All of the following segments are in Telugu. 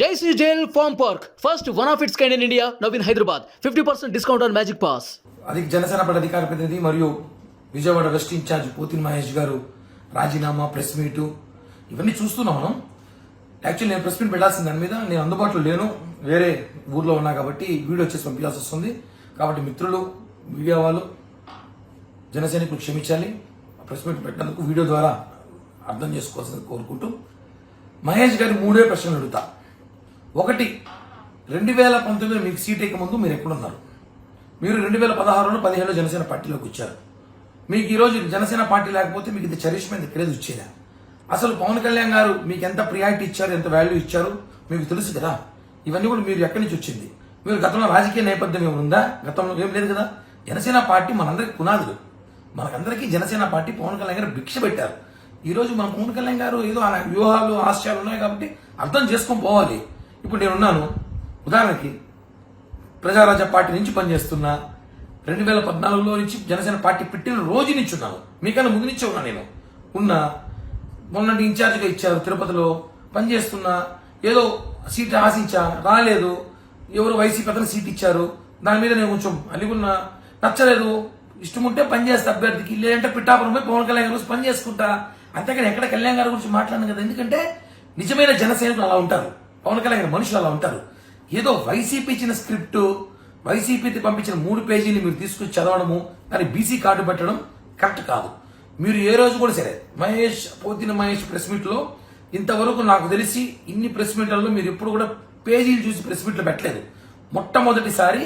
Daisy Jail Farm Park, first one of its kind in India, now in Hyderabad. 50% discount on Magic Pass. అది జనసేన పార్టీ అధికార ప్రతినిధి మరియు విజయవాడ వెస్ట్ ఇన్ఛార్జ్ పోతిన మహేష్ గారు రాజీనామా ప్రెస్ మీటు ఇవన్నీ చూస్తున్నాం మనం. యాక్చువల్లీ నేను ప్రెస్ మీట్ పెట్టాల్సిన దాని మీద నేను అందుబాటులో లేను, వేరే ఊర్లో ఉన్నా కాబట్టి వీడియో చేసి పంపించాల్సి వస్తుంది. కాబట్టి మిత్రులు మీడియా వాళ్ళు జనసేనకు క్షమించాలి. ప్రెస్ మీట్ పెట్టినందుకు వీడియో ద్వారా అర్థం చేసుకోవాల్సింది కోరుకుంటూ మహేష్ గారి మూడే ప్రశ్నలు అడుగుతా. ఒకటి, 2019 మీకు సీట్ ఎక్క ముందు మీరు ఎక్కడున్నారు? మీరు 2016లో 17లో జనసేన పార్టీలోకి వచ్చారు. మీకు ఈరోజు జనసేన పార్టీ లేకపోతే మీకు ఇంత చరిష్మ ఎక్కడేది వచ్చేదా? అసలు పవన్ కళ్యాణ్ గారు మీకు ఎంత ప్రియారిటీ ఇచ్చారు, ఎంత వాల్యూ ఇచ్చారు మీకు తెలుసు కదా. ఇవన్నీ కూడా మీరు ఎక్కడి నుంచి వచ్చింది? మీరు గతంలో రాజకీయ నేపథ్యం ఏముందా? గతంలో ఏం లేదు కదా. జనసేన పార్టీ మనందరికి పునాదులు. మనకందరికీ జనసేన పార్టీ పవన్ కళ్యాణ్ గారు భిక్ష పెట్టారు. ఈరోజు మన పవన్ కళ్యాణ్ గారు ఏదో వ్యూహాలు ఆశయాలు ఉన్నాయి కాబట్టి అర్థం చేసుకొని పోవాలి. ఇప్పుడు నేనున్నాను, ఉదాహరణకి ప్రజారాజ్య పార్టీ నుంచి పనిచేస్తున్నా, 2014లో నుంచి జనసేన పార్టీ పెట్టిన రోజు నుంచి ఉన్నాను, మీకన్నా ముందు నుంచి ఉన్నా. నేను ఉన్నా, మొన్నటి ఇన్ఛార్జిగా ఇచ్చారు, తిరుపతిలో పనిచేస్తున్నా, ఏదో సీట్ ఆశించా, రాలేదు, ఎవరు వైసీపీ అతను సీట్ ఇచ్చారు, దాని మీద నేను కొంచెం అలిగున్నా, నచ్చలేదు, ఇష్టం ఉంటే పని చేస్తా అభ్యర్థికి, లేదంటే పిఠాపురం పోయి పవన్ కళ్యాణ్ గారి గురించి పని చేసుకుంటా. అంతేకాని ఎక్కడ కళ్యాణ్ గారి గురించి మాట్లాడను కదా. ఎందుకంటే నిజమైన జనసైనికులు అలా ఉంటారు, పవన్ కళ్యాణ్ గారి మనుషులు అలా ఉంటారు. ఏదో వైసీపీ ఇచ్చిన స్క్రిప్ట్, వైసీపీకి పంపించిన 3 పేజీలు మీరు తీసుకొచ్చి చదవడము, దాన్ని బీసీ కార్డు పెట్టడం కరెక్ట్ కాదు. మీరు ఏ రోజు కూడా సరే పోతిన మహేష్ ప్రెస్ మీట్ లో ఇంతవరకు నాకు తెలిసి ఇన్ని ప్రెస్ మీట్లలో మీరు ఎప్పుడు కూడా పేజీలు చూసి ప్రెస్ మీట్లు పెట్టలేదు. మొట్టమొదటిసారి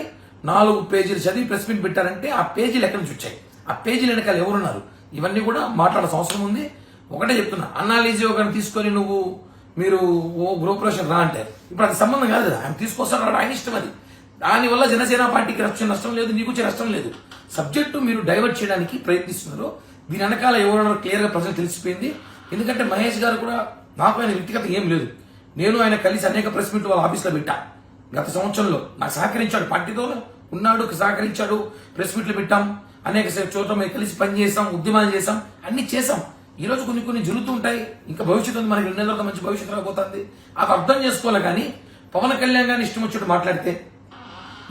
4 పేజీలు చదివి ప్రెస్ మీట్ పెట్టారంటే ఆ పేజీలు ఎక్కడి నుంచి వచ్చాయి, ఆ పేజీలు వెనకాల ఎవరున్నారు, ఇవన్నీ కూడా మాట్లాడాల్సిన అవసరం ఉంది. ఒకటే చెప్తున్నా, అనాలిజీ ఒకరిని తీసుకొని మీరు గృహప్రవేశం రా అంటే ఇప్పుడు అది సంబంధం కాదు కదా. ఆయన తీసుకొస్తాడు, ఆయన ఇష్టం అది. దానివల్ల జనసేన పార్టీకి నష్టం లేదు, నీకు వచ్చే నష్టం లేదు. సబ్జెక్టు మీరు డైవర్ట్ చేయడానికి ప్రయత్నిస్తున్నారు. దీని వెనకాల ఎవరన్నా క్లియర్ గా ప్రజలు తెలిసిపోయింది. ఎందుకంటే మహేష్ గారు కూడా నాకు ఆయన వ్యక్తిగత ఏం లేదు. నేను ఆయన కలిసి అనేక ప్రెస్ మీట్ వాళ్ళ ఆఫీస్లో పెట్టా. గత సంవత్సరంలో నాకు సహకరించాడు, పార్టీతో ఉన్నాడు, సహకరించాడు, ప్రెస్ మీట్లు పెట్టాం, అనేక చోట్ల మేము కలిసి పనిచేసాం, ఉద్యమాలు చేసాం, అన్ని చేసాం. ఈ రోజు కొన్ని జరుగుతూ ఉంటాయి. ఇంకా భవిష్యత్తు ఉంది, మనకి 2 నెలల మంచి భవిష్యత్తు రాబోతుంది. అది అర్థం చేసుకోవాలి. కానీ పవన్ కళ్యాణ్ గారిని ఇష్టం వచ్చినట్టు మాట్లాడితే,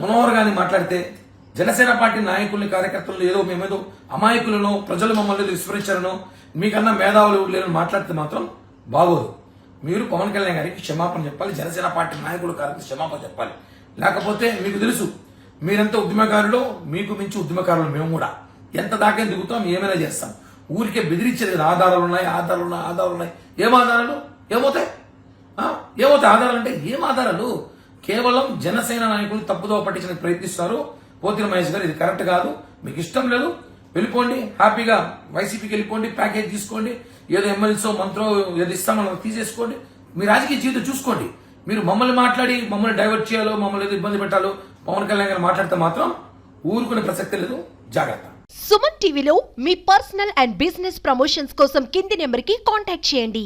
మనోహర్ గారిని మాట్లాడితే, జనసేన పార్టీ నాయకుల్ని కార్యకర్తలు ఏదో మేమేదో అమాయకులను, ప్రజలు మమ్మల్ని ఏదో విస్మరించారనో, మీకన్నా మేధావులు లేరని మాట్లాడితే మాత్రం బాగోదు. మీరు పవన్ కళ్యాణ్ గారికి క్షమాపణ చెప్పాలి, జనసేన పార్టీ నాయకులు గారికి క్షమాపణ చెప్పాలి. లేకపోతే మీకు తెలుసు, మీరెంత ఉద్యమకారులు, మీకు మించి ఉద్యమకారులు మేము కూడా. ఎంత దాకా దిగుతాం, ఏమైనా చేస్తాం. ఊరికే బెదిరించేది కదా, ఆధారాలు ఉన్నాయి. ఏం ఆధారాలు? ఏమవుతాయి ఆధారాలు అంటే? ఏం ఆధారాలు? కేవలం జనసేన నాయకులు తప్పుదో పట్టించడానికి ప్రయత్నిస్తారు. పోతిన మహేష్ గారు ఇది కరెక్ట్ కాదు, మీకు ఇష్టం లేదు, వెళ్ళిపోండి, హ్యాపీగా వైసీపీకి వెళ్ళిపోండి, ప్యాకేజ్ తీసుకోండి, ఏదో ఎమ్మెల్యేసో మంత్రో ఏదో ఇస్తామో తీసేసుకోండి, మీ రాజకీయ జీవితం చూసుకోండి. మీరు మమ్మల్ని మాట్లాడి మమ్మల్ని డైవర్ట్ చేయాలో, మమ్మల్ని ఏదో ఇబ్బంది పెట్టాలో పవన్ కళ్యాణ్ గారు మాట్లాడితే మాత్రం ఊరుకునే ప్రసక్తి లేదు. జాగ్రత్త. సుమన్ టీవీలో మీ పర్సనల్ అండ్ బిజినెస్ ప్రమోషన్స్ కోసం కింది నెంబర్కి కాంటాక్ట్ చేయండి.